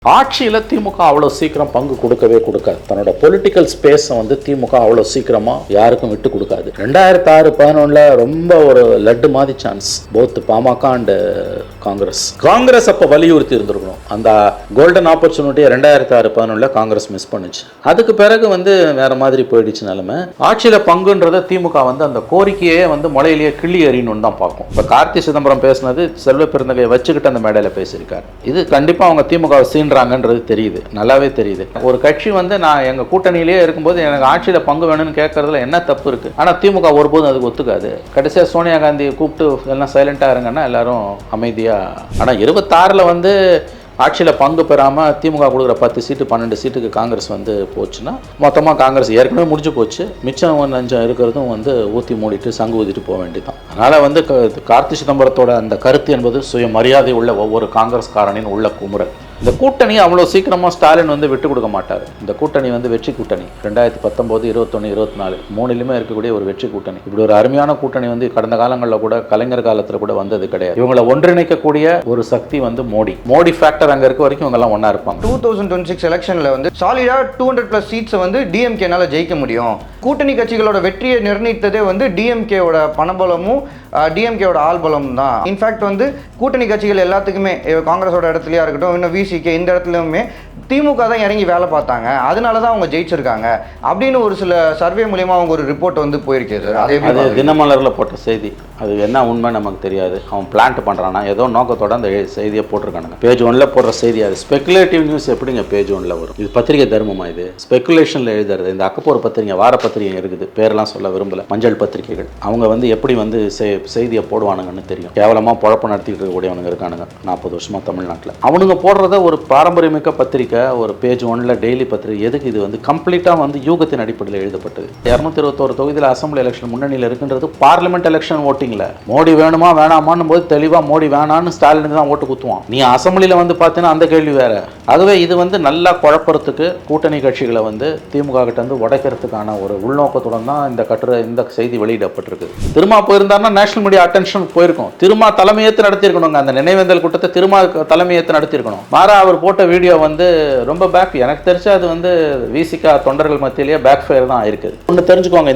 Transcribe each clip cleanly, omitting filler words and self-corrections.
ஆட்சியில் திமுக அவ்வளோ சீக்கிரம் பங்கு கொடுக்கவே கொடுக்காது. தன்னோட பொலிட்டிக்கல் ஸ்பேஸை வந்து திமுக அவ்வளோ சீக்கிரமாக யாருக்கும் விட்டு கொடுக்காது. 2006-11 ரொம்ப ஒரு லட்டு மாதிரி chance both PMK and Congress அப்போ வலியுறுத்தி இருந்திருக்கணும். அந்த கோல்டன் ஆப்பர்ச்சுனிட்டியை 2006-11 காங்கிரஸ் மிஸ் பண்ணுச்சு. அதுக்கு பிறகு வந்து வேற மாதிரி போயிடுச்சு நிலைமை. ஆட்சியில் பங்குன்றத திமுக வந்து அந்த கோரிக்கையே வந்து முளையிலேயே கிள்ளி எறியணும்னு தான் பார்க்கும். இப்போ கார்த்தி சிதம்பரம் பேசினது செல்வ பெருந்தகையை வச்சுக்கிட்டு அந்த மேடையில் பேசியிருக்காரு. இது கண்டிப்பாக அவங்க திமுக சீன்றாங்கன்றது தெரியுது, நல்லாவே தெரியுது. ஒரு கட்சி வந்து நான் எங்க கூட்டணியிலேயே இருக்கும்போது எனக்கு ஆட்சியில் பங்கு வேணும்னு கேட்கறதுல என்ன தப்பு இருக்கு? ஆனால் திமுக ஒருபோதும் அதுக்கு ஒத்துக்காது. கடைசியாக சோனியா காந்தியை கூப்பிட்டு எல்லாம் சைலண்டாக இருங்கன்னா எல்லாரும் அமைதியாக. ஆனால் 26 வந்து ஆட்சியில் பங்கு பெறாமல் திமுக கொடுக்குற 10 சீட்டு 12 சீட்டுக்கு காங்கிரஸ் வந்து போச்சுன்னா மொத்தமாக காங்கிரஸ் ஏற்கனவே முடிஞ்சு போச்சு. மிச்சம் 5 இருக்கிறதும் வந்து ஊற்றி மூடிட்டு சங்கு ஊதிட்டு போக வேண்டியதான். அதனால் வந்து கார்த்தி சிதம்பரத்தோட அந்த கருத்து என்பது சுயமரியாதை உள்ள ஒவ்வொரு காங்கிரஸ்காரனின் உள்ள குமுறல். இந்த கூட்டணி அவ்வளோ சீக்கிரமாக ஸ்டாலின் வந்து விட்டு கொடுக்க மாட்டார். இந்த கூட்டணி வந்து வெற்றி கூட்டணி. 2019, 21, 24 மூணுலையுமே இருக்கக்கூடிய ஒரு வெற்றி கூட்டணி. இப்படி ஒரு அருமையான கூட்டணி வந்து கடந்த காலங்களில் கூட கலைஞர் காலத்தில் கூட வந்தது கிடையாது. இவங்களை ஒன்றிணைக்கக்கூடிய ஒரு சக்தி வந்து மோடி ஃபேக்டர் அங்கே இருக்க வரைக்கும் இவங்கெல்லாம் ஒன்றா இருப்பாங்க. 2026 எலெக்ஷனில் வந்து சாலிடா 200+ சீட்ஸை வந்து டிஎம்கேனால ஜெயிக்க முடியும். கூட்டணி கட்சிகளோட வெற்றியை நிர்ணயித்ததே வந்து டிஎம்கேவோட பணபலமும் டிஎம்கேவோட ஆள்பலமும் தான். இன்ஃபேக்ட் வந்து கூட்டணி கட்சிகள் எல்லாத்துக்குமே காங்கிரஸோட இடத்துலையா இருக்கட்டும், இன்னும் விசிகே இந்த இடத்துலையுமே திமுக தான் இறங்கி வேலை பார்த்தாங்க. அதனால தான் அவங்க ஜெயிச்சிருக்காங்க அப்படின்னு ஒரு சில சர்வே மூலியமா அவங்க ஒரு ரிப்போர்ட் வந்து போயிருக்கே சார். அது தினமலரில் போட்ட செய்தி. அது என்ன உண்மை நமக்கு தெரியாது. அவன் பிளான்ட் பண்ணுறானா ஏதோ நோக்கத்தோட அந்த செய்தியை போட்டிருக்கானுங்க. பேஜ் 1 போடுற செய்தி. அது ஸ்பெகுலேட்டிவ் நியூஸ் எப்படிங்க பேஜ் 1 வரும்? இது பத்திரிகை தர்மமா? இது ஸ்பெகுலேஷனில் எழுதுறது. இந்த அக்கப்போர் பத்திரிகை, வார பத்திரிகை இருக்குது, பேரெல்லாம் சொல்ல விரும்பல, மஞ்சள் பத்திரிகைகள். அவங்க வந்து எப்படி வந்து செய்தியை போடுவானுங்கன்னு தெரியும். கேவலமாக பொழப்பு நடத்திட்டு இருக்கக்கூடியவனுங்க இருக்கானுங்க 40 வருஷமா தமிழ்நாட்டில். அவனுங்க போடுறத ஒரு பாரம்பரியமிக்க பத்திரிகை, ஒரு பேஜ் 1 டெய்லி பத்திரிகை. எதுக்கு? இது வந்து கம்ப்ளீட்டாக வந்து யூகத்தின் அடிப்படையில் எழுதப்பட்டது. 221 தொகுதியில் அசம்பிளி எலெக்ஷன் முன்னணியில் இருக்கின்றது பார்லிமெண்ட் எலெக்ஷன் ஓட்டிங்கில். மோடி வேணுமா வேணாமான்னு போது தெளிவாக மோடி வேணான்னு ஸ்டாலினுக்கு தான் ஓட்டு குத்துவான். நீ அசம்பிளியில் வந்து பார்த்தீங்கன்னா அந்த கேள்வி வேற. ஆகவே இது வந்து நல்லா குழப்பறதுக்கு கூட்டணி கட்சிகளை வந்து திமுக கிட்ட வந்து உடைக்கிறதுக்கான ஒரு உள்நோக்கத்துடன் தான் இந்த செய்தி வெளியிடப்பட்டிருக்கு. திருமா போயிருந்தாருன்னா நேஷனல் மீடியா அட்டென்ஷன் போயிருக்கும். திருமா தலைமையேற்று நடத்தியிருக்கணும். அந்த நினைவேந்தல் கூட்டத்தை திருமா தலைமையேற்று நடத்தியிருக்கணும். மாறா அவர் போட்ட வீடியோ வந்து ரொம்ப பேக், எனக்கு தெரிஞ்சு அது வந்து விசிகா தொண்டர்கள் மத்தியிலேயே பேக் ஃபயர் தான் ஆயிருக்குது. ஒன்று தெரிஞ்சுக்கோங்க,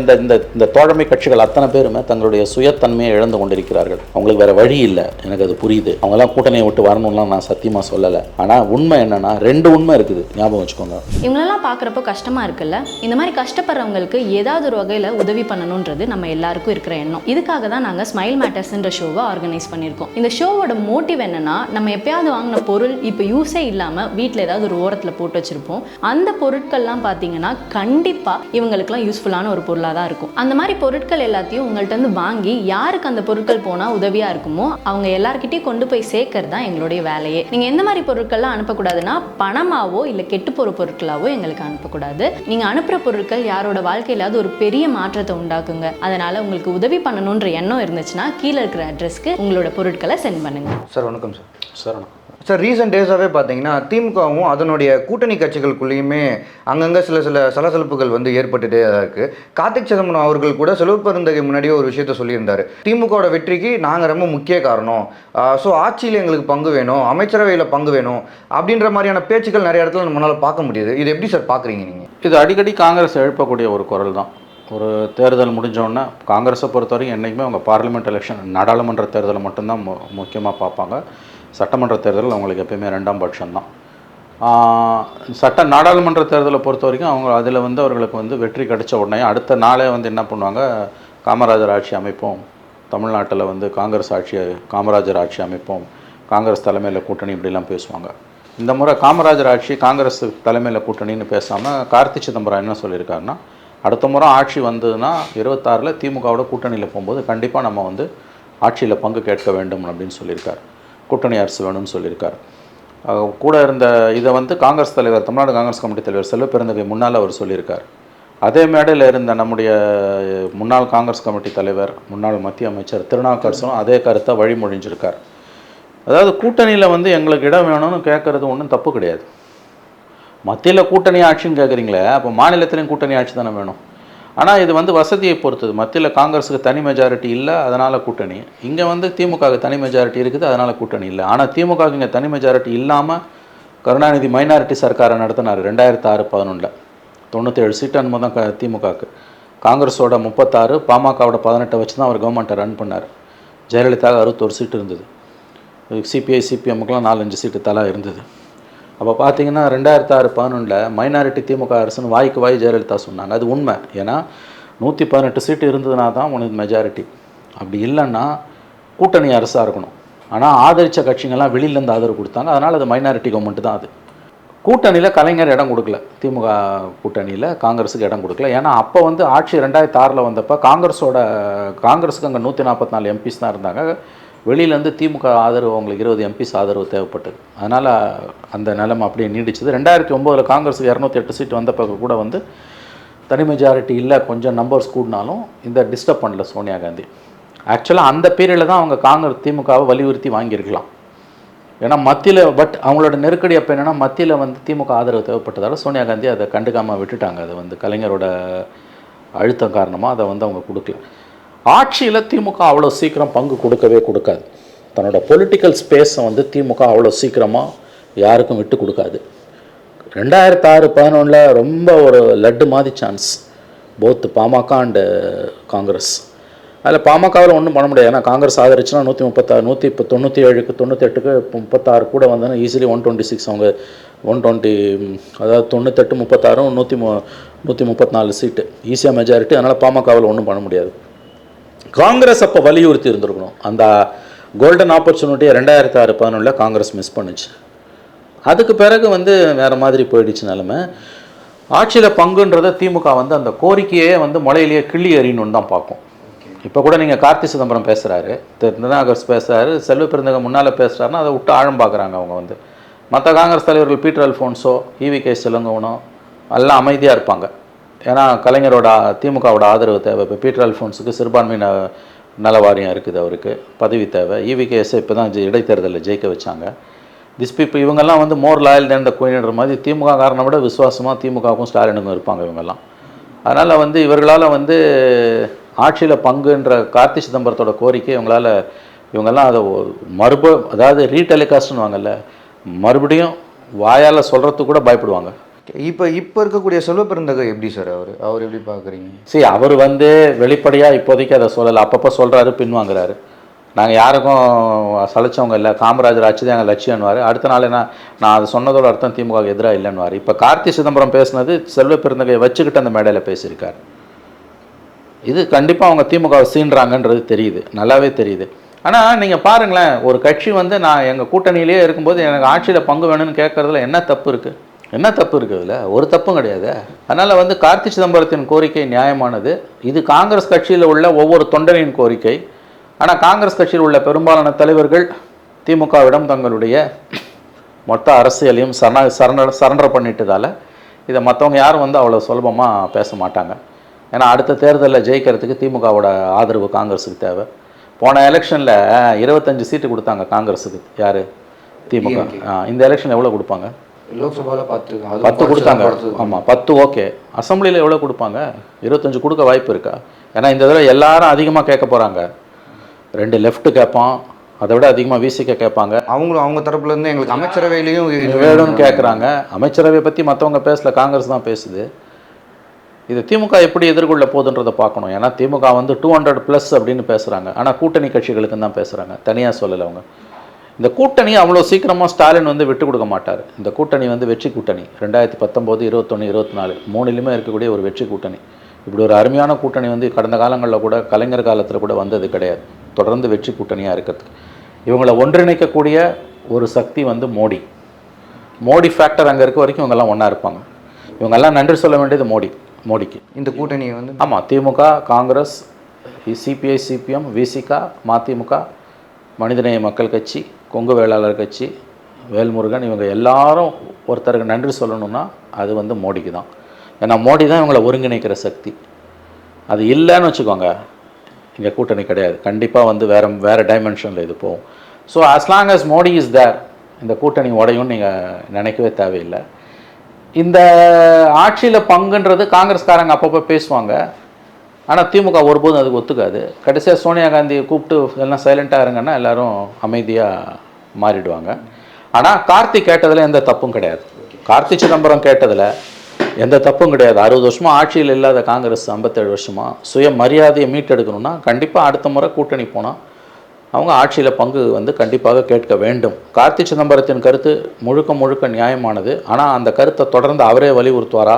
இந்த தோழமை கட்சிகள் அத்தனை பேருமே தங்களுடைய சுயத்தன்மையை இழந்து கொண்டிருக்கிறார்கள். அவங்களுக்கு வேற வழி இல்லை. எனக்கு அது புரியுது. அவங்கெல்லாம் கூட்டணியை விட்டு வரணும்லாம் நான் சத்தியமா சொல்லலை. ஆனால் உண்மை என்னன்னா 2 உண்மை இருக்குது, ஞாபகம் வச்சுக்கோங்க. இவங்களெல்லாம் பார்க்குறப்போ கஷ்டமா இருக்குல்ல. இந்த மாதிரி கஷ்டப்படுறவங்களுக்கு ஏதாவது ஒரு வகையில் உதவி பண்ணணுன்றது நம்ம எல்லாருக்கும் இருக்கிற எண்ணம். இதுக்காக தான் நாங்கள் ஸ்மைல் மேட்டர்ஸ்ன்ற ஷோவை ஆர்கனைஸ் பண்ணியிருக்கோம். இந்த ஷோவோட மோட்டிவ் என்னன்னா, நம்ம எப்பயாவது வாங்கின பொருள் இப்போ யூஸே இல்லாமல் வீட்டில் ஏதாவது ஒரு ஓரத்தில் போட்டு வச்சிருப்போம். அந்த பொருட்கள்லாம் பார்த்தீங்கன்னா கண்டிப்பாக இவங்களுக்குலாம் யூஸ்ஃபுல்லான ஒரு பொருளாக தான் இருக்கும். அந்த மாதிரி பொருட்கள் எல்லாத்தையும் உங்கள்கிட்ட வந்து வாங்கி யாருக்கு அந்த பொருட்கள் போனால் உதவியாக இருக்குமோ அவங்க எல்லார்கிட்டையும் கொண்டு போய் சேர்க்கறது தான் எங்களுடைய வேலையே. நீங்கள் எந்த மாதிரி பொருட்கள்லாம் அனுப்பக்கூடாதுன்னா, பணமாவோ இல்லை கெட்டு போகிற பொருட்களாவோ எங்களுக்கு அனுப்பக்கூடாது. நீங்கள் அனுப்புகிற பொருட்கள் யாரோட வாழ்க்கையிலாவது ஒரு பெரிய மாற்றத்தை உண்டாக்குங்க. அதனால் உங்களுக்கு உதவி பண்ணணுன்ற எண்ணம் இருந்துச்சுன்னா கீழே இருக்கிற அட்ரஸ்க்கு உங்களோட பொருட்களை சென்ட் பண்ணுங்க. சார் வணக்கம் சார். சார் வணக்கம் சார். ரீசெண்ட் டேஸாகவே பார்த்தீங்கன்னா திமுகவும் அதனுடைய கூட்டணி கட்சிகளுக்குள்ளேயுமே அங்கங்கே சில சலசலப்புகள் வந்து ஏற்பட்டுட்டே தான் இருக்குது. கார்த்திக் சிதம்பரம் அவர்கள் கூட செல்வ பெருந்தகை முன்னாடியே ஒரு விஷயத்த சொல்லியிருந்தார். திமுகவோட வெற்றிக்கு நாங்கள் ரொம்ப முக்கிய காரணம், ஸோ ஆட்சியில் எங்களுக்கு பங்கு வேணும், அமைச்சரவையில் பங்கு வேணும் அப்படின்ற மாதிரியான பேச்சுக்கள் நிறைய இடத்துல நம்மளால் பார்க்க முடியுது. இது எப்படி சார் பார்க்குறீங்க நீங்கள்? இது அடிக்கடி காங்கிரஸ் எழுப்பக்கூடிய ஒரு குரல் தான். ஒரு தேர்தல் முடிஞ்சோடனே காங்கிரஸை பொறுத்தவரைக்கும் என்றைக்குமே அவங்க பார்லிமெண்ட் எலெக்ஷன், நாடாளுமன்ற தேர்தலை மட்டும்தான் முக்கியமாக பார்ப்பாங்க. சட்டமன்ற தேர்தல் அவங்களுக்கு எப்பயுமே 2ஆம் பட்சம்தான். நாடாளுமன்ற தேர்தலை பொறுத்த வரைக்கும் அவங்க அதில் வந்து அவர்களுக்கு வந்து வெற்றி கிடைச்ச உடனே அடுத்த நாளே வந்து என்ன பண்ணுவாங்க, காமராஜர் ஆட்சி அமைப்போம், தமிழ்நாட்டில் வந்து காமராஜர் ஆட்சி அமைப்போம், காங்கிரஸ் தலைமையில் கூட்டணி, இப்படிலாம் பேசுவாங்க. இந்த முறை காமராஜர் ஆட்சி காங்கிரஸ் தலைமையில் கூட்டணின்னு பேசாமல் கார்த்தி சிதம்பரம் என்ன சொல்லியிருக்காருன்னா, அடுத்த முறை ஆட்சி வந்ததுன்னா 26 திமுகவோட கூட்டணியில் போகும்போது கண்டிப்பாக நம்ம வந்து ஆட்சியில் பங்கு கேட்க வேண்டும் அப்படின்னு சொல்லியிருக்கார். கூட்டணி அரசு வேணும்னு சொல்லியிருக்கார். கூட இருந்த இதை வந்து காங்கிரஸ் தலைவர், தமிழ்நாடு காங்கிரஸ் கமிட்டி தலைவர் செல்வ பெருந்தகை முன்னால் அவர் சொல்லியிருக்கார். அதே மேடையில் இருந்த நம்முடைய முன்னாள் காங்கிரஸ் கமிட்டி தலைவர், முன்னாள் மத்திய அமைச்சர் திருநாவுக்கரசரும் அதே கருத்தை வழிமொழிஞ்சிருக்கார். அதாவது கூட்டணியில் வந்து எங்களுக்கு இடம் வேணும்னு கேட்குறது ஒன்றும் தப்பு கிடையாது. மத்தியில் கூட்டணி ஆட்சின்னு கேட்குறீங்களே, அப்போ மாநிலத்திலையும் கூட்டணி ஆட்சி தானே வேணும். ஆனால் இது வந்து வசதியை பொறுத்தது. மத்தியில் காங்கிரஸுக்கு தனி மெஜாரிட்டி இல்லை, அதனால் கூட்டணி. இங்கே வந்து திமுகவுக்கு தனி மெஜாரிட்டி இருக்குது, அதனால் கூட்டணி இல்லை. ஆனால் திமுகவுக்கு இங்கே தனி மெஜாரிட்டி இல்லாமல் கருணாநிதி மைனாரிட்டி சர்க்காரை நடத்தினார் 2006-11. 97 சீட்டு என்னமோ தான் திமுகவுக்கு. காங்கிரஸோட 36, பாமகவோட 18 வச்சு தான் அவர் கவர்மெண்ட்டை ரன் பண்ணார். ஜெயலலிதாவுக்கு 61 சீட்டு இருந்தது. சிபிஐ சிபிஎம்முக்கெலாம் 4-5 சீட்டு தலா இருந்தது. அப்போ பார்த்தீங்கன்னா 2006-11 மைனாரிட்டி திமுக அரசுன்னு வாய்க்கு வாய் ஜெயலலிதா சொன்னாங்க. அது உண்மை. ஏன்னா 118 சீட்டு இருந்ததுனா தான் உனக்கு மெஜாரிட்டி. அப்படி இல்லைன்னா கூட்டணி அரசாக இருக்கணும். ஆனால் ஆதரித்த கட்சிங்கள்லாம் வெளியிலேருந்து ஆதரவு கொடுத்தாங்க. அதனால் அது மைனாரிட்டி கவர்மெண்ட்டு தான். அது கூட்டணியில் கலைஞர் இடம் கொடுக்கல, திமுக கூட்டணியில் காங்கிரஸுக்கு இடம் கொடுக்கல. ஏன்னா அப்போ வந்து ஆட்சி 2006 வந்தப்போ காங்கிரஸுக்கு அங்கே 144 எம்பிஸ் தான் இருந்தாங்க. வெளியிலேருந்து திமுக ஆதரவு அவங்களுக்கு 20 எம்பிஸ் ஆதரவு தேவைப்பட்டது. அதனால் அந்த நிலைமை அப்படியே நீடிச்சது. 2009 காங்கிரஸுக்கு 208 சீட்டு வந்தப்போ கூட வந்து தனி மெஜாரிட்டி இல்லை, கொஞ்சம் நம்பர்ஸ் கூடினாலும் இந்த டிஸ்டர்ப் பண்ணல சோனியா காந்தி. ஆக்சுவலாக அந்த பீரியடில் தான் அவங்க திமுகவை வலியுறுத்தி வாங்கியிருக்கலாம். ஏன்னா மத்தியில் அவங்களோட நெருக்கடி அப்போ என்னென்னா மத்தியில் வந்து திமுக ஆதரவு தேவைப்பட்டதால் சோனியா காந்தி அதை கண்டுக்காமல் விட்டுட்டாங்க. அதை வந்து கலைஞரோட அழுத்தம் காரணமாக அதை வந்து அவங்க கொடுக்கல. ஆட்சியில் திமுக அவ்வளோ சீக்கிரம் பங்கு கொடுக்கவே கொடுக்காது. தன்னோட பொலிட்டிக்கல் ஸ்பேஸை வந்து திமுக அவ்வளோ சீக்கிரமாக யாருக்கும் விட்டு கொடுக்காது. 2006-11 ரொம்ப ஒரு லட்டு மாதிரி chance both PMK and Congress. அதில் பாமகவில் ஒன்றும் பண்ண முடியாது. ஏன்னா காங்கிரஸ் ஆதரிச்சுன்னா 136, 197க்கு 98க்கு 36 கூட வந்தோன்னா ஈஸிலி 126 அவங்க 120, அதாவது 98, 36, 134 சீட்டு ஈஸியாக மெஜாரிட்டி. அதனால் பாமகவில் ஒன்றும் பண்ண முடியாது. காங்கிரஸ் அப்போ வலியுறுத்தி இருந்திருக்கணும். அந்த கோல்டன் ஆப்பர்ச்சுனிட்டியை 2006-11 காங்கிரஸ் மிஸ் பண்ணுச்சு. அதுக்கு பிறகு வந்து வேறு மாதிரி போயிடுச்சு நிலமை. ஆட்சியில் பங்குன்றதை திமுக வந்து அந்த கோரிக்கையே வந்து முளையிலேயே கிள்ளி எறியணுன்னு தான் பார்க்கும். இப்போ கூட நீங்கள் கார்த்தி சிதம்பரம் பேசுகிறாரு, திருநாகர்ஸ் பேசுகிறாரு, செல்வ பெருந்தகம் முன்னால் பேசுகிறாருன்னா அதை விட்டு ஆழம் பார்க்குறாங்க அவங்க வந்து. மற்ற காங்கிரஸ் தலைவர்கள் பீட்டர் அல்ஃபோன்ஸோ, ஈவி.கே. இளங்கோவனோ எல்லாம் அமைதியாக இருப்பாங்க. ஏன்னா கலைஞரோட திமுகவோட ஆதரவு தேவை. இப்போ பீட்டர் அல்ஃபோன்ஸுக்கு சிறுபான்மை நலவாரியம் இருக்குது, அவருக்கு பதவி தேவை. ஈவி.கே. இப்போ தான் இடைத்தேர்தலில் ஜெயிக்க வச்சாங்க. திஸ் பீப்புள் இவங்கெல்லாம் வந்து மோர் லாயல் தேன் த குயின்ன்ற மாதிரி திமுக காரனை விட விசுவாசமாக திமுகவுக்கும் ஸ்டாலினுக்கும் இருப்பாங்க இவங்கெல்லாம். அதனால் வந்து இவர்களால் வந்து ஆட்சியில் பங்குன்ற கார்த்தி சிதம்பரத்தோட கோரிக்கை இவங்கெல்லாம் அதை அதாவது ரீடெலிகாஸ்ட்னு வாங்கல்ல, மறுபடியும் வாயால் சொல்கிறதுக்கு கூட பயப்படுவாங்க. இப்போ இருக்கக்கூடிய செல்வ பெருந்தகை எப்படி சார் அவர் எப்படி பார்க்குறீங்க? சரி, அவர் வந்து வெளிப்படையாக இப்போதைக்கு அதை சொல்லலை. அப்பப்போ சொல்கிறாரு, பின்வாங்குறாரு. நாங்கள் யாருக்கும் சளைச்சவங்க இல்லை, காமராஜர் ஆட்சி தான் எங்கள் லட்சியம்னுவார். அடுத்த நாள் நான் அதை சொன்னதோட அர்த்தம் திமுக எதிராக இல்லைன்னுவார். இப்போ கார்த்தி சிதம்பரம் பேசுனது செல்வ பெருந்தகையை வச்சுக்கிட்டு அந்த மேடையில் பேசியிருக்காரு. இது கண்டிப்பாக அவங்க திமுகவை சீன்றாங்கன்றது தெரியுது, நல்லாவே தெரியுது. ஆனால் நீங்கள் பாருங்களேன், ஒரு கட்சி வந்து நான் எங்கள் கூட்டணியிலே இருக்கும்போது எனக்கு ஆட்சியில் பங்கு வேணும்னு கேட்குறதுல என்ன தப்பு இருக்குது? என்ன தப்பு இருக்குதுல்ல? ஒரு தப்பும் கிடையாது. அதனால் வந்து கார்த்தி சிதம்பரத்தின் கோரிக்கை நியாயமானது. இது காங்கிரஸ் கட்சியில் உள்ள ஒவ்வொரு தொண்டனின் கோரிக்கை. ஆனால் காங்கிரஸ் கட்சியில் உள்ள பெரும்பாலான தலைவர்கள் திமுகவிடம் தங்களுடைய மொத்த அரசியலையும் சரண்டர் பண்ணிட்டதால் இதை மற்றவங்க யாரும் வந்து அவ்வளோ சுலபமாக பேச மாட்டாங்க. ஏன்னா அடுத்த தேர்தலில் ஜெயிக்கிறதுக்கு திமுகவோட ஆதரவு காங்கிரஸுக்கு தேவை. போன எலெக்ஷனில் 25 சீட்டு கொடுத்தாங்க காங்கிரஸுக்கு. யார்? திமுக. இந்த எலெக்ஷன் எவ்வளோ கொடுப்பாங்க? லோக்சபாவில் 10 கொடுத்தாங்க. ஆமாம், 10 ஓகே. அசம்பிளியில் எவ்வளோ கொடுப்பாங்க? 25 கொடுக்க வாய்ப்பு இருக்கா? ஏன்னா இந்த தடவை எல்லாரும் அதிகமாக கேட்க போகிறாங்க. 2 லெஃப்ட் கேட்பான், அதை விட அதிகமாக விசிக்க கேட்பாங்க. அவங்க தரப்புலேருந்து எங்களுக்கு அமைச்சரவையிலையும் வேணும்னு கேட்குறாங்க. அமைச்சரவை பற்றி மற்றவங்க பேசல, காங்கிரஸ் தான் பேசுது. இது திமுக எப்படி எதிர்கொள்ள போகுதுன்றதை பார்க்கணும். ஏன்னா திமுக வந்து 200+ அப்படின்னு பேசுகிறாங்க. ஆனால் கூட்டணி கட்சிகளுக்கு தான் பேசுகிறாங்க, தனியாக சொல்லலை அவங்க. இந்த கூட்டணி அவ்வளோ சீக்கிரமாக ஸ்டாலின் வந்து விட்டு கொடுக்க மாட்டார். இந்த கூட்டணி வந்து வெற்றி கூட்டணி. 2019, 21, 24 மூணுலேயுமே இருக்கக்கூடிய ஒரு வெற்றி கூட்டணி. இப்படி ஒரு அருமையான கூட்டணி வந்து கடந்த காலங்களில் கூட கலைஞர் காலத்தில் கூட வந்தது கிடையாது. தொடர்ந்து வெற்றி கூட்டணியாக இருக்கிறதுக்கு இவங்களை ஒன்றிணைக்கக்கூடிய ஒரு சக்தி வந்து மோடி ஃபேக்டர் அங்கே இருக்க வரைக்கும் இவங்கெல்லாம் ஒன்றா இருப்பாங்க. இவங்கெல்லாம் நன்றி சொல்ல வேண்டியது மோடிக்கு. இந்த கூட்டணி வந்து ஆமாம், திமுக, காங்கிரஸ், சிபிஐ, சிபிஎம், விசிக, மதிமுக, மனிதநேய மக்கள் கட்சி, கொங்கு வேளாளர் கட்சி, வேல்முருகன், இவங்க எல்லாரும் ஒருத்தருக்கு நன்றி சொல்லணும்னா அது வந்து மோடிக்கு தான். ஏன்னா மோடி தான் இவங்களை ஒருங்கிணைக்கிற சக்தி. அது இல்லைன்னு வச்சுக்கோங்க, இங்கே கூட்டணி கிடையாது. கண்டிப்பாக வந்து வேறு டைமென்ஷனில் இது போகும். So as long as Modi is there, இந்த கூட்டணி உடையும் நீங்கள் நினைக்கவே தேவையில்லை. இந்த ஆட்சியில் பங்குன்றது காங்கிரஸ்காரங்க அப்பப்போ பேசுவாங்க. ஆனால் திமுக ஒருபோதும் அதுக்கு ஒத்துக்காது. கடைசியாக சோனியா காந்தியை கூப்பிட்டு எல்லாம் சைலண்ட்டாக இருங்கன்னா எல்லோரும் அமைதியாக மாறிடுவாங்க. ஆனால் கார்த்தி கேட்டதில் எந்த தப்பும் கிடையாது. கார்த்தி சிதம்பரம் கேட்டதில் எந்த தப்பும் கிடையாது. 60 வருஷமாக ஆட்சியில் இல்லாத காங்கிரஸ் 57 வருஷமாக சுய மரியாதையை மீட்டெடுக்கணும்னா கண்டிப்பாக அடுத்த முறை கூட்டணி போனால் அவங்க ஆட்சியில் பங்கு வந்து கண்டிப்பாக கேட்க வேண்டும். கார்த்தி சிதம்பரத்தின் கருத்து முழுக்க முழுக்க நியாயமானது. ஆனால் அந்த கருத்தை தொடர்ந்து அவரே வலியுறுத்துவாரா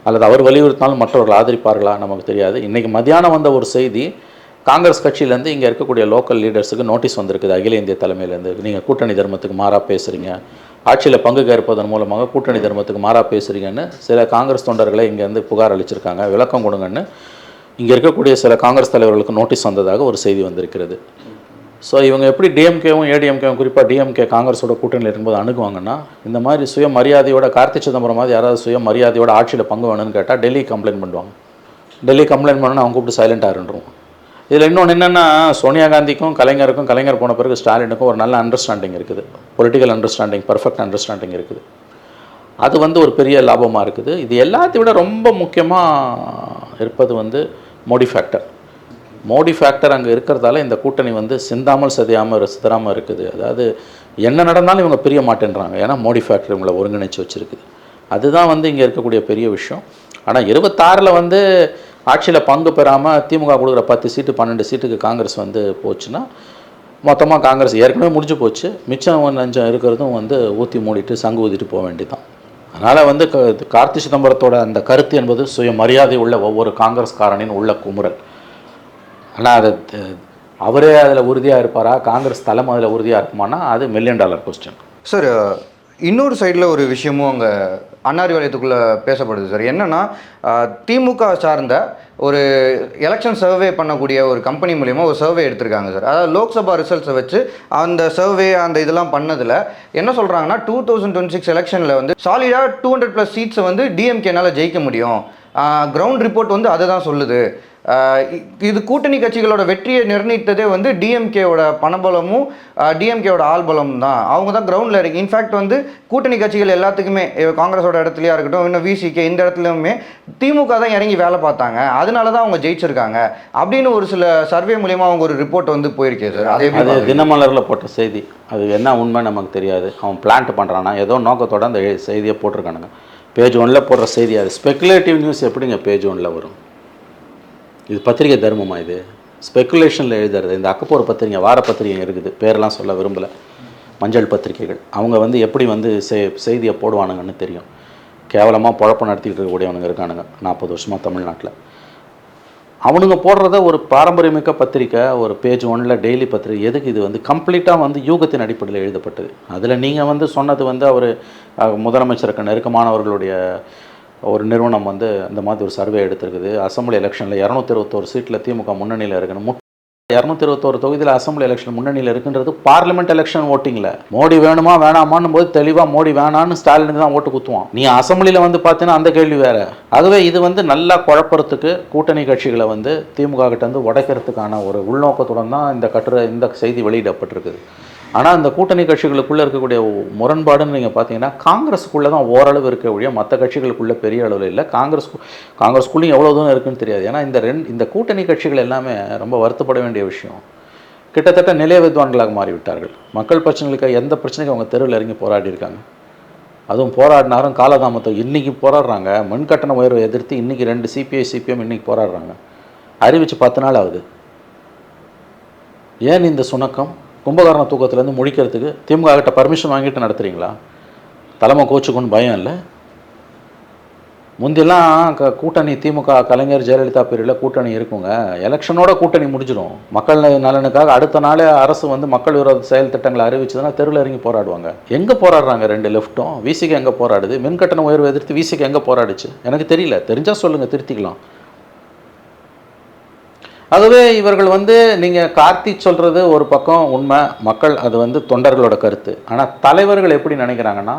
அல்லது அவர் வலியுறுத்தினாலும் மற்றவர்கள் ஆதரிப்பார்களா நமக்கு தெரியாது. இன்றைக்கி மத்தியானம் வந்த ஒரு செய்தி, காங்கிரஸ் கட்சியிலேருந்து இங்கே இருக்கக்கூடிய லோக்கல் லீடர்ஸுக்கு நோட்டீஸ் வந்திருக்குது அகில இந்திய தலைமையிலேருந்து. நீங்கள் கூட்டணி தர்மத்துக்கு மாறாக பேசுகிறீங்க, ஆட்சியில் பங்கு கேட்பதன் மூலமாக கூட்டணி தர்மத்துக்கு மாறாக பேசுகிறீங்கன்னு சில காங்கிரஸ் தொண்டர்களை இங்கேருந்து புகார் அளிச்சிருக்காங்க. விளக்கம் கொடுங்கன்னு இங்கே இருக்கக்கூடிய சில காங்கிரஸ் தலைவர்களுக்கு நோட்டீஸ் வந்ததாக ஒரு செய்தி வந்திருக்கிறது. ஸோ இவங்க எப்படி டிஎம்கேவும் ஏடிஎம்கேவும் குறிப்பாக டிஎம்கே காங்கிரஸோட கூட்டணியில் இருக்கும்போது அணுகுவாங்கன்னா, இந்த மாதிரி சுய மரியாதையோட கார்த்தி சிதம்பரம் மாதிரி யாராவது சுய மரியாதையோட ஆட்சியில் பங்கு வேணும்னு கேட்டால் டெல்லி கம்ப்ளைண்ட் பண்ணுவாங்க. டெல்லி கம்ப்ளைண்ட் பண்ணணும்னு அவங்க கூப்பிட்டு சைலண்டாக இருந்துருவோம். இதில் இன்னொன்று என்னென்னா, சோனியா காந்திக்கும் கலைஞருக்கும், கலைஞர் போன பிறகு ஸ்டாலினுக்கும் ஒரு நல்ல அண்டர்ஸ்டாண்டிங் இருக்குது. பொலிட்டிக்கல் அண்டர்ஸ்டாண்டிங், பர்ஃபெக்ட் அண்டர்ஸ்டாண்டிங் இருக்குது. அது வந்து ஒரு பெரிய லாபமாக இருக்குது. இது எல்லாத்தையும் விட ரொம்ப முக்கியமாக இருப்பது வந்து மோடி ஃபேக்டர். மோடி ஃபேக்டர் அங்கே இருக்கிறதால இந்த கூட்டணி வந்து சிந்தாமல் சிதறாமல் இருக்குது. அதாவது என்ன நடந்தாலும் இவங்க பிரிய மாட்டேன்றாங்க. ஏன்னா மோடி ஃபேக்டர் இவங்களை ஒருங்கிணைச்சு வச்சுருக்குது. அதுதான் வந்து இங்கே இருக்கக்கூடிய பெரிய விஷயம். ஆனால் 26 வந்து ஆட்சியில் பங்கு பெறாமல் திமுக கொடுக்குற 10 சீட்டு 12 சீட்டுக்கு காங்கிரஸ் வந்து போச்சுன்னா மொத்தமாக காங்கிரஸ் ஏற்கனவே முடிஞ்சு போச்சு. மிச்சம் நஞ்சம் இருக்கிறதும் வந்து ஊற்றி மூடிட்டு சங்கு ஊதிட்டு போக வேண்டியதான். அதனால் வந்து கார்த்தி சிதம்பரத்தோட அந்த கருத்து என்பது சுய மரியாதை உள்ள ஒவ்வொரு காங்கிரஸ்காரனின் உள்ள குமுறல். ஆனால் அது அவரே அதில் உறுதியாக இருப்பாரா, காங்கிரஸ் தலைமை அதில் உறுதியாக இருக்குமானா அது $1 மில்லியன் கொஸ்டின். சார், இன்னொரு சைடில் ஒரு விஷயமும் அங்கே அண்ணாரிவாளையத்துக்குள்ளே பேசப்படுது சார். என்னென்னா, திமுக சார்ந்த ஒரு எலெக்ஷன் சர்வே பண்ணக்கூடிய ஒரு கம்பெனி மூலிமா ஒரு சர்வே எடுத்திருக்காங்க சார். அதாவது லோக்சபா ரிசல்ட்ஸை வச்சு அந்த சர்வே அந்த இதெல்லாம் பண்ணதில் என்ன சொல்கிறாங்கன்னா, 2026 எலெக்ஷனில் வந்து சாலிடாக 200+ சீட்ஸை வந்து டிஎம்கேனால் ஜெயிக்க முடியும். கிரவுண்ட் ரிப்போர்ட் வந்து அதை தான் சொல்லுது. இது கூட்டணி கட்சிகளோட வெற்றியை நிர்ணயித்ததே வந்து டிஎம்கேவோட பணபலமும் டிஎம்கேவோட ஆள்பலமும் தான். அவங்க தான் கிரவுண்டில் இருக்கு. இன்ஃபேக்ட் வந்து கூட்டணி கட்சிகள் எல்லாத்துக்குமே காங்கிரஸோட இடத்துலையா இருக்கட்டும், இன்னும் விசிகே இந்த இடத்துலையுமே திமுக தான் இறங்கி வேலை பார்த்தாங்க, அதனால தான் அவங்க ஜெயிச்சிருக்காங்க அப்படின்னு ஒரு சில சர்வே மூலிமா அவங்க ஒரு ரிப்போர்ட் வந்து போயிருக்கேன் சார். அது தினமலரில் போட்ட செய்தி. அது என்ன உண்மை நமக்கு தெரியாது. அவன் பிளான்ட் பண்ணுறான்னா ஏதோ நோக்கத்தோடு அந்த செய்தியை போட்டிருக்கானுங்க. பேஜ் 1 போடுற செய்தி. அது ஸ்பெக்குலேட்டிவ் நியூஸ் எப்படிங்க பேஜ் 1 வரும்? இது பத்திரிகை தர்மமா? இது ஸ்பெக்குலேஷனில் எழுதுறது. இந்த அக்கப்போர் பத்திரிகை, வார பத்திரிகை இருக்குது, பேரெலாம் சொல்ல விரும்பலை, மஞ்சள் பத்திரிகைகள். அவங்க வந்து எப்படி வந்து செய்தியை போடுவானுங்கன்னு தெரியும். கேவலமாக பொழப்பு நடத்திக்கிட்டு இருக்கக்கூடியவனுங்க இருக்கானுங்க 40 வருஷமாக தமிழ்நாட்டில். அவனுங்க போடுறத ஒரு பாரம்பரியமிக்க பத்திரிக்கை, ஒரு பேஜ் 1 டெய்லி பத்திரிகை. எதுக்கு? இது வந்து கம்ப்ளீட்டாக வந்து யூகத்தின் அடிப்படையில் எழுதப்பட்டது. அதில் நீங்கள் வந்து சொன்னது வந்து அவர் முதலமைச்சருக்கு நெருக்கமானவர்களுடைய ஒரு நிறுவனம் வந்து இந்த மாதிரி ஒரு சர்வே எடுத்திருக்குது. அசம்பிளி எலெக்ஷனில் 221 சீட்டில் திமுக முன்னணியில் இருக்கணும். 221 தொகுதியில் அசம்பிளி எலெக்ஷன் முன்னணியில் இருக்குன்றது பார்லிமெண்ட் எலெக்ஷன் ஓட்டிங்கில். மோடி வேணுமா வேணாமான்னு போது தெளிவாக மோடி வேணான்னு ஸ்டாலினுக்கு தான் ஓட்டு குத்துவான். நீ அசம்பிளியில் வந்து பார்த்தீங்கன்னா அந்த கேள்வி வேறு. ஆகவே இது வந்து நல்லா குழப்பறதுக்கு, கூட்டணி கட்சிகளை வந்து திமுக கிட்ட வந்து உடைக்கிறதுக்கான ஒரு உள்நோக்கத்துடன் தான் இந்த செய்தி வெளியிடப்பட்டிருக்குது. ஆனால் இந்த கூட்டணி கட்சிகளுக்குள்ளே இருக்கக்கூடிய முரண்பாடுன்னு நீங்கள் பார்த்தீங்கன்னா காங்கிரஸுக்குள்ளே தான் ஓரளவு இருக்க ஒழிய மற்ற கட்சிகளுக்குள்ளே பெரிய அளவில் இல்லை. காங்கிரஸ்குள்ளேயும் எவ்வளோ தூரம் இருக்குன்னு தெரியாது. ஏன்னா இந்த கூட்டணி கட்சிகள் எல்லாமே ரொம்ப வருத்தப்பட வேண்டிய விஷயம். கிட்டத்தட்ட நிலைய வித்வான்களாக மாறிவிட்டார்கள். மக்கள் பிரச்சனைகளுக்கு எந்த பிரச்சனைக்கும் அவங்க தெருவில் இறங்கி போராடி இருக்காங்க. அதுவும் போராடினாரும் காலதாமத்தை இன்றைக்கி போராடுறாங்க. மின்கட்டண உயர்வை எதிர்த்து இன்றைக்கி 2 சிபிஐ சிபிஎம் இன்றைக்கி போராடுறாங்க. அறிவித்து 10 நாள் ஆகுது. ஏன் இந்த சுணக்கம்? கும்பகாரண தூக்கத்துலேருந்து முடிக்கிறதுக்கு திமுக கிட்ட பர்மிஷன் வாங்கிட்டு நடத்துகிறீங்களா? தலைமை கோச்சுக்குன்னு பயம் இல்லை? முந்தியெல்லாம் கூட்டணி திமுக கலைஞர் ஜெயலலிதா பீரியடில் கூட்டணி இருக்குங்க. எலெக்ஷனோட கூட்டணி முடிஞ்சிடும். மக்கள் நலனுக்காக அடுத்த நாளே அரசு வந்து மக்கள் விரோத செயல் திட்டங்களை அறிவிச்சதுன்னா தெருவில் இறங்கி போராடுவாங்க. எங்கே போராடுறாங்க? 2 லெஃப்ட்டும். விசிக்கு எங்கே போராடுது? மின்கட்டண உயர்வு எதிர்த்து விசிக்கு எங்கே போராடுச்சு? எனக்கு தெரியல. தெரிஞ்சால் சொல்லுங்கள், திருத்திக்கலாம். ஆகவே இவர்கள் வந்து நீங்கள் கார்த்தி சொல்கிறது ஒரு பக்கம் உண்மை, மக்கள் அது வந்து தொண்டர்களோட கருத்து. ஆனால் தலைவர்கள் எப்படி நினைக்கிறாங்கன்னா,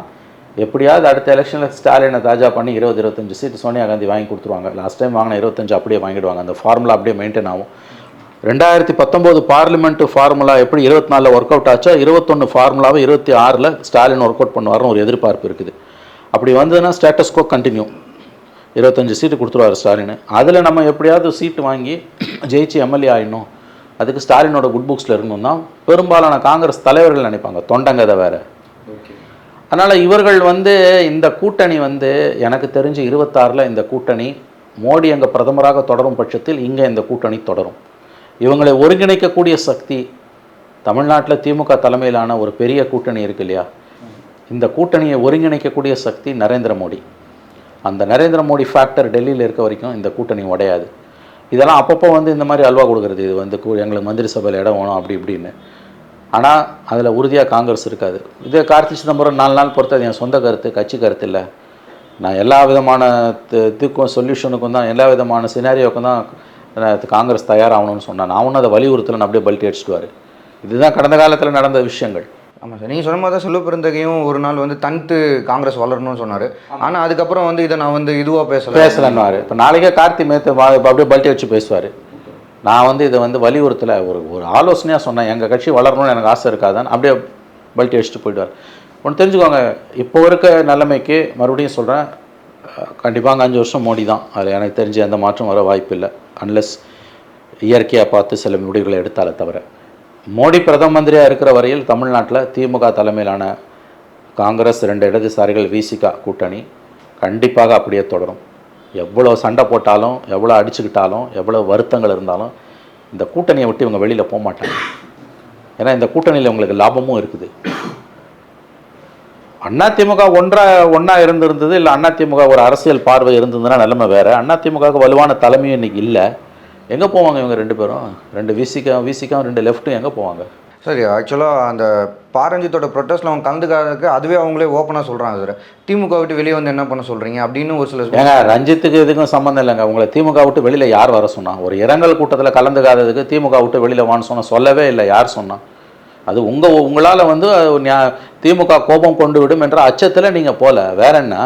எப்படியாவது அடுத்த எலெக்ஷனில் ஸ்டாலினை தாஜா பண்ணி 20-25 சீட்டு சோனியா காந்தி வாங்கி கொடுத்துருவாங்க. லாஸ்ட் டைம் வாங்கின 25 அப்படியே வாங்கிடுவாங்க. அந்த ஃபார்முலா அப்படியே மெயின்டைன் ஆகும். 2019 பார்லிமெண்ட்டு ஃபார்முலா எப்படி 24 ஒர்க் அவுட் ஆச்சோ, 21 ஃபார்முலாவை 26 ஸ்டாலின் ஒர்க் அவுட் பண்ணுவார்னு ஒரு எதிர்பார்ப்பு இருக்குது. அப்படி வந்ததுன்னா ஸ்டேட்டஸ் கோ கண்டினியூ. 25 சீட்டு கொடுத்துருவார் ஸ்டாலின். அதில் நம்ம எப்படியாவது சீட்டு வாங்கி ஜெயிச்சு எம்எல்ஏ ஆகிடணும், அதுக்கு ஸ்டாலினோட குட் புக்ஸில் இருக்கணும் தான் பெரும்பாலான காங்கிரஸ் தலைவர்கள் நினைப்பாங்க. தொண்டங்கதை வேறு. அதனால் இவர்கள் வந்து இந்த கூட்டணி வந்து எனக்கு தெரிஞ்சு 26 இந்த கூட்டணி மோடி அங்கே பிரதமராக தொடரும் பட்சத்தில் இங்கே இந்த கூட்டணி தொடரும். இவங்களை ஒருங்கிணைக்கக்கூடிய சக்தி தமிழ்நாட்டில் திமுக தலைமையிலான ஒரு பெரிய கூட்டணி இருக்கு இல்லையா, இந்த கூட்டணியை ஒருங்கிணைக்கக்கூடிய சக்தி நரேந்திர மோடி. அந்த நரேந்திர மோடி ஃபேக்டர் டெல்லியில் இருக்க வரைக்கும் இந்த கூட்டணி உடையாது. இதெல்லாம் அப்பப்போ வந்து இந்த மாதிரி அல்வா கொடுக்குறது, இது வந்து எங்களுக்கு மந்திரி சபையில் இடம் வேணும் அப்படி இப்படின்னு. ஆனால் அதில் உறுதியாக காங்கிரஸ் இருக்காது. இதே கார்த்தி சிதம்பரம் 4 நாள் பொறுத்து அது என் சொந்த கருத்து, கட்சி கருத்து இல்லை. நான் எல்லா விதமான இதுக்கும் சொல்யூஷனுக்கும் தான், எல்லா விதமான சினாரியோக்கும் தான் காங்கிரஸ் தயாராகணும்னு சொன்னேன். நான் ஒன்றும் அதை வலியுறுத்தலை, அப்படியே பல்ட்டி அடிச்சுட்டுவார். இதுதான் கடந்த காலத்தில் நடந்த விஷயங்கள். ஆமாம் சார், நீங்கள் சொன்ன மாதிரி தான் செல்வ பெருந்தகையும் ஒரு நாள் வந்து தனித்து காங்கிரஸ் வளரணும்னு சொன்னார். ஆனால் அதுக்கப்புறம் வந்து இதை நான் வந்து இதுவாக பேசலன்னுவார். இப்போ நாளைக்கே கார்த்தி மேத்து அப்படியே பல்ட்டி அடிச்சு பேசுவார். நான் வந்து இதை வந்து வலியுறுத்தலை, ஒரு ஆலோசனையாக சொன்னேன். எங்கள் கட்சி வளரணும்னு எனக்கு ஆசை இருக்காதான், அப்படியே பல்ட்டி அடிச்சுட்டு போயிடுவார். ஒன்று தெரிஞ்சுக்கோங்க, இப்போ இருக்க நிலைமைக்கு மறுபடியும் சொல்கிறேன், கண்டிப்பாக 5 வருஷம் மோடி தான். அதில் எனக்கு தெரிஞ்சு எந்த மாற்றம் வர வாய்ப்பு இல்லை, அன்லெஸ் இயற்கையாக பார்த்து சில முடிவுகளை எடுத்தாலே தவிர. மோடி பிரதம மந்திரியாக இருக்கிற வரையில் தமிழ்நாட்டில் திமுக தலைமையிலான காங்கிரஸ் 2 இடதுசாரிகள் விசிகா கூட்டணி கண்டிப்பாக அப்படியே தொடரும். எவ்வளோ சண்டை போட்டாலும், எவ்வளோ அடிச்சுக்கிட்டாலும், எவ்வளோ வருத்தங்கள் இருந்தாலும் இந்த கூட்டணியை விட்டு இவங்க வெளியில் போக மாட்டாங்க. ஏன்னா இந்த கூட்டணியில் உங்களுக்கு லாபமும் இருக்குது. அதிமுக ஒன்றா இருந்திருந்தது, இல்லை அதிமுக ஒரு அரசியல் பார்வை இருந்ததுன்னா நிலைமை வேறு. அதிமுகவுக்கு வலுவான தலைமையும் இன்றைக்கி இல்லை. எங்கே போவாங்க இவங்க 2 பேரும்? 2 விசிக்கும் 2 லெஃப்ட்டும் எங்கே போவாங்க? சரி, ஆக்சுவலாக அந்த பாரஞ்சித்தோட ப்ரொட்டஸ்ட்டில் அவங்க கலந்துக்காததுக்கு அதுவே அவங்களே ஓப்பனாக சொல்கிறாங்க சார். திமுக விட்டு வெளியே வந்து என்ன பண்ண சொல்கிறீங்க அப்படின்னு ஒரு சில. ஏங்க, ரஞ்சித்துக்கு இதுக்கும் சம்மந்தம் இல்லைங்க. உங்களை திமுக விட்டு வெளியில் யார் வர சொன்னா? ஒரு இரங்கல் கூட்டத்தில் கலந்துக்காததுக்கு திமுக விட்டு வெளியில் வான்னு சொல்லவே இல்லை. யார் சொன்னா? அது உங்களால் வந்து திமுக கோபம் கொண்டு விடும் என்ற அச்சத்தில் நீங்கள் போகல, வேற என்ன?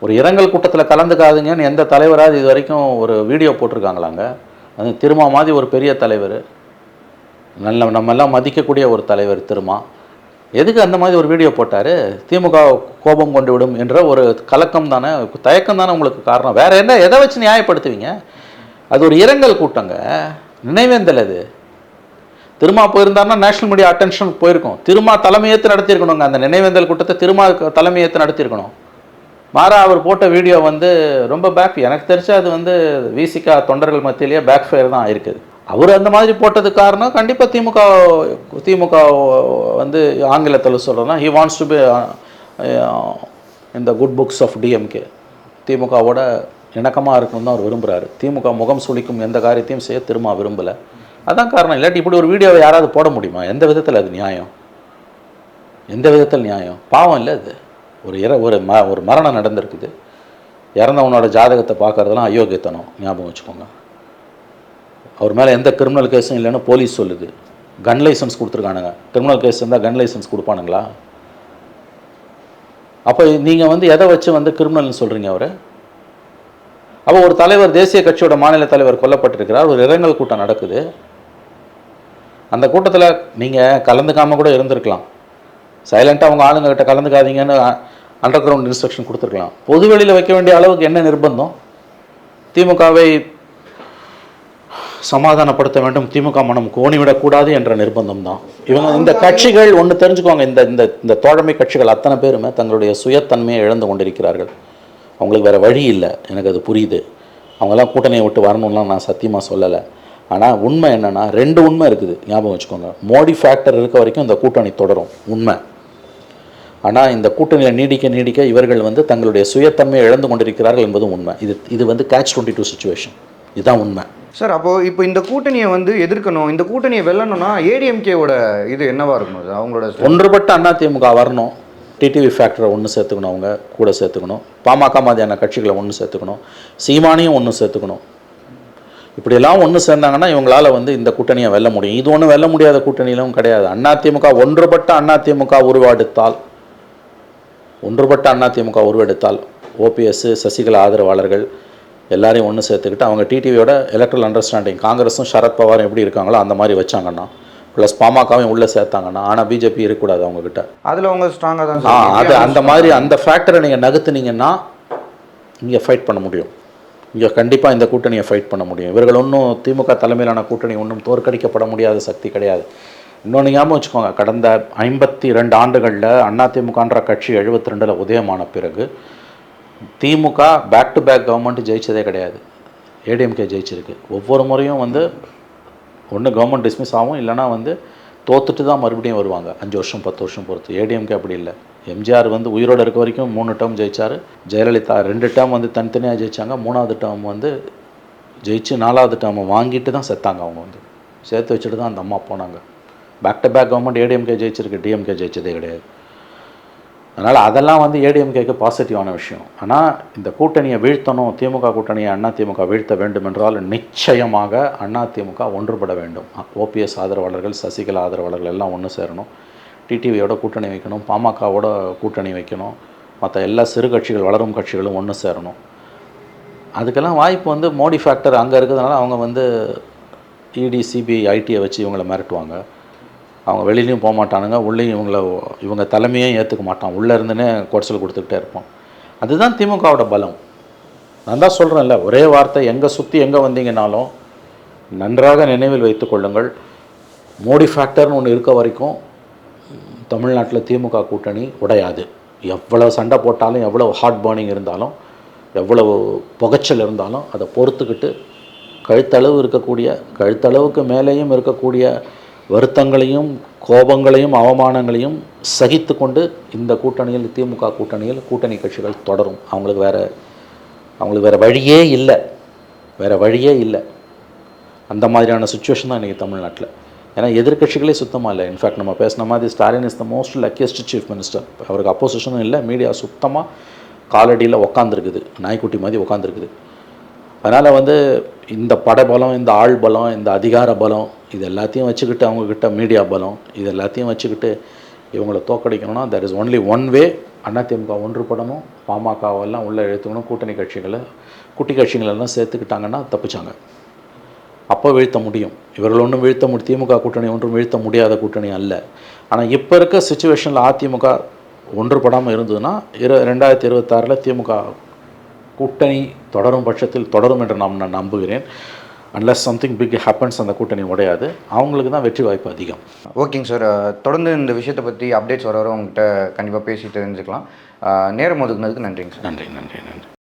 ஒரு இரங்கல் கூட்டத்தில் கலந்துக்காதுங்கன்னு எந்த தலைவராது இது வரைக்கும் ஒரு வீடியோ போட்டிருக்காங்களாங்க? அது திருமா மாதிரி ஒரு பெரிய தலைவர், நம்ம எல்லாம் மதிக்கக்கூடிய ஒரு தலைவர் திருமா, எதுக்கு அந்த மாதிரி ஒரு வீடியோ போட்டார்? திமுக கோபம் கொண்டு விடும் என்ற ஒரு கலக்கம் தானே, தயக்கம் தானே உங்களுக்கு காரணம். வேறு என்ன, எதை வச்சு நியாயப்படுத்துவீங்க? அது ஒரு இரங்கல் கூட்டங்க, நினைவேந்தல். அது திருமா போயிருந்தாருன்னா நேஷனல் மீடியா அட்டென்ஷன் போயிருக்கும். திருமா தலைமையேற்று நடத்தியிருக்கணுங்க. அந்த நினைவேந்தல் கூட்டத்தை திருமா தலைமையேற்று நடத்தியிருக்கணும். மாறா அவர் போட்ட வீடியோ வந்து ரொம்ப எனக்கு தெரிஞ்சு அது வந்து விசிகா தொண்டர்கள் மத்தியிலேயே பேக் ஃபயர் தான் இருக்குது. அவர் அந்த மாதிரி போட்டதுக்கு காரணம் கண்டிப்பாக திமுக வந்து ஆங்கிலத்தில் சொல்கிறோன்னா ஹி வாண்ட்ஸ் டு பி இந்த குட் புக்ஸ் ஆஃப் டிஎம்கே. திமுகவோட இணக்கமாக இருக்கணும்னு தான் அவர் விரும்புகிறாரு. திமுக முகம் சுளிக்கும் எந்த காரியத்தையும் செய்ய திரும்ப விரும்பலை. அதான் காரணம். இல்லாட்டி இப்படி ஒரு வீடியோவை யாராவது போட முடியுமா? எந்த விதத்தில் அது நியாயம்? எந்த விதத்தில் நியாயம்? பாவம் இல்லை அது. ஒரு மரணம் நடந்திருக்குது. இறந்தவனோட ஜாதகத்தை பார்க்குறதெல்லாம் அயோக்கியத்தனம், ஞாபகம் வச்சுக்கோங்க. அவர் மேலே எந்த கிரிமினல் கேஸும் இல்லைன்னு போலீஸ் சொல்லுது. கன் லைசன்ஸ் கொடுத்துருக்கானுங்க. கிரிமினல் கேஸ் இருந்தால் கன் லைசன்ஸ் கொடுப்பானுங்களா? அப்போ நீங்கள் வந்து எதை வச்சு வந்து கிரிமினல்னு சொல்கிறீங்க அவரை? அப்போ ஒரு தலைவர், தேசிய கட்சியோட மாநில தலைவர் கொல்லப்பட்டிருக்கிறார். ஒரு இரங்கல் கூட்டம் நடக்குது. அந்த கூட்டத்தில் நீங்கள் கலந்துக்காமல் கூட இருந்திருக்கலாம். சைலண்ட்டாக அவங்க ஆளுங்கக்கிட்ட கலந்துக்காதீங்கன்னு அண்டர் கிரவுண்ட் இன்ஸ்ட்ரக்ஷன் கொடுத்துருக்கலாம். பொதுவெளியில் வைக்க வேண்டிய அளவுக்கு என்ன நிர்பந்தம்? திமுகவை சமாதானப்படுத்த வேண்டும், திமுக மனம் கோணிவிடக்கூடாது என்ற நிர்பந்தம் தான். இவங்க இந்த கட்சிகள் ஒன்று தெரிஞ்சுக்கோங்க, இந்த தோழமை கட்சிகள் அத்தனை பேருமே தங்களுடைய சுயத்தன்மையை இழந்து கொண்டிருக்கிறார்கள். அவங்களுக்கு வேறு வழி இல்லை, எனக்கு அது புரியுது. அவங்கெல்லாம் கூட்டணியை விட்டு வரணும்லாம் நான் சத்தியமாக சொல்லலை. ஆனால் உண்மை என்னென்னா 2 உண்மை இருக்குது, ஞாபகம் வச்சுக்கோங்க. மோடி ஃபேக்டர் இருக்க வரைக்கும் இந்த கூட்டணி தொடரும், உண்மை. ஆனால் இந்த கூட்டணியில் நீடிக்க இவர்கள் வந்து தங்களுடைய சுயத்தன்மையை இழந்து கொண்டிருக்கிறார்கள் என்பதும் உண்மை. இது வந்து catch-22 சுச்சுவேஷன். இதுதான் உண்மை சார். அப்போது இப்போ இந்த கூட்டணியை வந்து எதிர்க்கணும், இந்த கூட்டணியை வெல்லணும்னா ஏடிஎம்கேவோட இது என்னவாக இருக்கணும் சார்? அவங்களோட ஒன்றுபட்ட அதிமுக வரணும். டிடிவி ஃபேக்டரை ஒன்று சேர்த்துக்கணும், அவங்க கூட சேர்த்துக்கணும். பாமக மாதிரியான கட்சிகளை ஒன்று சேர்த்துக்கணும். சீமானையும் ஒன்று சேர்த்துக்கணும். இப்படியெல்லாம் ஒன்று சேர்ந்தாங்கன்னா இவங்களால் வந்து இந்த கூட்டணியை வெல்ல முடியும். இது ஒன்றும் வெல்ல முடியாத கூட்டணியிலும் கிடையாது. அதிமுக ஒன்றுபட்ட அதிமுக உருவெடுத்தால் ஓபிஎஸ், சசிகலா ஆதரவாளர்கள் எல்லாரையும் ஒன்று சேர்த்துக்கிட்டு அவங்க டிடிவியோட எலக்ட்ரல் அண்டர்ஸ்டாண்டிங், காங்கிரஸும் சரத்பவாரும் எப்படி இருக்காங்களோ அந்த மாதிரி வச்சாங்கன்னா, ப்ளஸ் பாமகவும் உள்ளே சேர்த்தாங்கன்னா, ஆனால் பிஜேபி இருக்கக்கூடாது அவங்கக்கிட்ட. அதில் அவங்க ஸ்ட்ராங்காக தான் அது அந்த மாதிரி அந்த ஃபேக்டரை நீங்கள் நகர்த்துனீங்கன்னா இங்கே ஃபைட் பண்ண முடியும். இங்கே கண்டிப்பாக இந்த கூட்டணியை ஃபைட் பண்ண முடியும். இவர்கள் ஒன்றும் திமுக தலைமையிலான கூட்டணி ஒன்றும் தோற்கடிக்கப்பட முடியாத சக்தி கிடையாது. இன்னொன்று ஞாபகம் வச்சுக்கோங்க, கடந்த 52 ஆண்டுகளில் அதிமுகன்ற கட்சி 72 உதயமான பிறகு திமுக பேக் டு பேக் கவர்மெண்ட் ஜெயிச்சதே கிடையாது. ஏடிஎம்கே ஜெயிச்சிருக்கு. ஒவ்வொரு முறையும் வந்து ஒன்று கவர்மெண்ட் டிஸ்மிஸ் ஆகும், இல்லைனா வந்து தோத்துட்டு தான் மறுபடியும் வருவாங்க 5 வருஷம் 10 வருஷம் பொறுத்து. ஏடிஎம்கே அப்படி இல்லை. எம்ஜிஆர் வந்து உயிரோடு இருக்க வரைக்கும் 3 டேர்ம் ஜெயிச்சார். ஜெயலலிதா 2 டேர்ம் வந்து தனித்தனியாக ஜெயித்தாங்க. 3வது டேர்ம் வந்து ஜெயிச்சு 4வது டேர்மை வாங்கிட்டு தான் செத்தாங்க. அவங்க வந்து சேர்த்து வச்சுட்டு தான் அந்த அம்மா போனாங்க. Back to back government ADMK ஜெயிச்சிருக்கு, டிஎம்கே ஜெயிச்சதே கிடையாது. அதனால் அதெல்லாம் வந்து ஏடிஎம்கேக்கு பாசிட்டிவான விஷயம். ஆனால் இந்த கூட்டணியை வீழ்த்தணும், திமுக கூட்டணியை அதிமுக வீழ்த்த வேண்டும் என்றால் நிச்சயமாக அதிமுக ஒன்றுபட வேண்டும். ஓபிஎஸ் ஆதரவாளர்கள், சசிகலா ஆதரவாளர்கள் எல்லாம் ஒன்று சேரணும். டிடிவியோட கூட்டணி வைக்கணும், பாமகவோட கூட்டணி வைக்கணும், மற்ற எல்லா சிறு கட்சிகள், வளரும் கட்சிகளும் ஒன்று சேரணும். அதுக்கெல்லாம் வாய்ப்பு வந்து மோடி ஃபேக்டர் அங்கே இருக்கிறதுனால அவங்க வந்து இடி, சிபிஐ, ஐடியை வச்சு இவங்களை மிரட்டுவாங்க. அவங்க வெளியிலையும் போக மாட்டானுங்க, உள்ளேயும் இவங்க தலைமையும் ஏற்றுக்க மாட்டான். உள்ளே இருந்துனே குறைச்சல் கொடுத்துக்கிட்டே இருப்போம். அதுதான் திமுகவோட பலம். நான் தான் சொல்கிறேன்ல, ஒரே வார்த்தை, எங்கே சுற்றி எங்கே வந்தீங்கன்னாலும் நன்றாக நினைவில் வைத்து கொள்ளுங்கள், மோடி ஃபேக்டர்னு ஒன்று இருக்க வரைக்கும் தமிழ்நாட்டில் திமுக கூட்டணி உடையாது. எவ்வளோ சண்டை போட்டாலும், எவ்வளோ ஹாட் பர்னிங் இருந்தாலும், எவ்வளவு புகைச்சல் இருந்தாலும் அதை பொறுத்துக்கிட்டு கழுத்தளவுக்கு மேலேயும் இருக்கக்கூடிய வருத்தங்களையும் கோபங்களையும் அவமானங்களையும் சகித்து கொண்டு இந்த கூட்டணியில், திமுக கூட்டணியில் கூட்டணி கட்சிகள் தொடரும். அவங்களுக்கு வேறு வழியே இல்லை. அந்த மாதிரியான சுச்சுவேஷன் தான் இன்றைக்கி தமிழ்நாட்டில். ஏன்னா எதிர்கட்சிகளே சுத்தமாக இல்லை. இன்ஃபேக்ட் நம்ம பேசின மாதிரி Stalin is the most luckiest chief minister. அவருக்கு அப்போசிஷனும் இல்லை, மீடியா சுத்தமாக காலடியில் உக்காந்துருக்குது, நாய்க்குட்டி மாதிரி உக்காந்துருக்குது. அதனால் வந்து இந்த படைபலம், இந்த ஆள் பலம், இந்த அதிகார பலம், இது எல்லாத்தையும் வச்சுக்கிட்டு, அவங்கக்கிட்ட மீடியா பலம், இது எல்லாத்தையும் வச்சுக்கிட்டு இவங்களை தோக்கடிக்கணும்னா there is only one way. AIADMK ஒன்றுபடணும், பாமகவெல்லாம் உள்ளே இழுத்துக்கணும், குட்டி கட்சிகளெல்லாம் சேர்த்துக்கிட்டாங்கன்னா தப்பிச்சாங்க. அப்போ வீழ்த்த முடியும். இவர்கள் ஒன்றும் திமுக கூட்டணி ஒன்றும் வீழ்த்த முடியாத கூட்டணி அல்ல. ஆனால் இப்போ இருக்க சுச்சுவேஷனில் அதிமுக ஒன்றுபடாமல் இருந்ததுன்னா 2026 திமுக கூட்டணி தொடரும் பட்சத்தில் தொடரும் என்று நான் நம்புகிறேன். அன்லஸ் சம்திங் பிக் ஹேப்பன்ஸ், அந்த கூட்டணி உடையாது. அவங்களுக்கு தான் வெற்றி வாய்ப்பு அதிகம். ஓகேங்க சார், தொடர்ந்து இந்த விஷயத்தை பற்றி அப்டேட்ஸ் வர உங்கள்கிட்ட கண்டிப்பாக பேசி தெரிஞ்சுக்கலாம். நேரம் ஒதுக்குனதுக்கு நன்றிங்க சார். நன்றி.